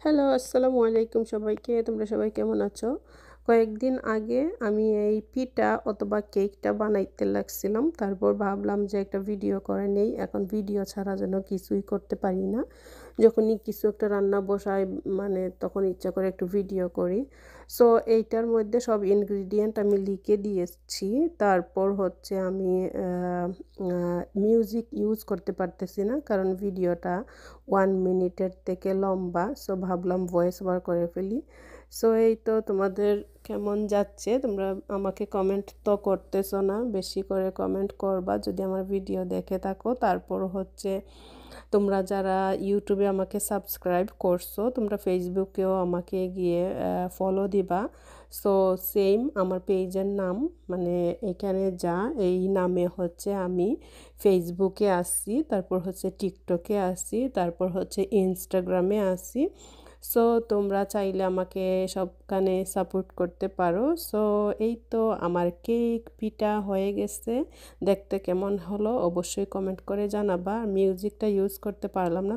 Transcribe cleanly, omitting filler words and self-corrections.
Hello, আসসালামু আলাইকুম সবাইকে। তোমরা সবাই কেমন আছো? কয়েকদিন আগে আমি এই পিঠা অথবা কেকটা বানাইতে লাগছিলাম। তারপর ভাবলাম যে একটা ভিডিও করে নেই। এখন ভিডিও ছাড়া যেন কিছুই করতে পারি না। যখনই কিছু একটা রান্না বসাই মানে তখন ইচ্ছা করে একটু ভিডিও করি। সো এইটার মধ্যে সব ইনগ্রিডিয়েন্ট আমি লিখে দিয়েছি। তারপর হচ্ছে আমি মিউজিক ইউজ করতে পারতেছি না, কারণ ভিডিওটা 1 মিনিটের থেকে লম্বা। সো ভাবলাম ভয়েস ওভার করে ফেলি। সো এই তো, তোমাদের কেমন যাচ্ছে? তোমরা আমাকে কমেন্ট তো করতেছো না, বেশি করে কমেন্ট করবা যদি আমার ভিডিও দেখে থাকো। তারপর হচ্ছে তোমরা যারা ইউটিউবে আমাকে সাবস্ক্রাইব করছো, তোমরা ফেসবুকেও আমাকে গিয়ে ফলো দিবা। সো সেম আমার পেজের নাম, মানে এখানে যা এই নামে হচ্ছে আমি ফেসবুকে আসি, তারপর হচ্ছে টিকটকে আসি, তারপর হচ্ছে ইনস্টাগ্রামে আসি। সো তোমরা চাইলে আমাকে সবখানে সাপোর্ট করতে পারো। সো এই তো, আমার কেক পিঠা হয়ে গেছে। দেখতে কেমন হলো অবশ্যই কমেন্ট করে জানাবা। মিউজিকটা ইউজ করতে পারলাম না।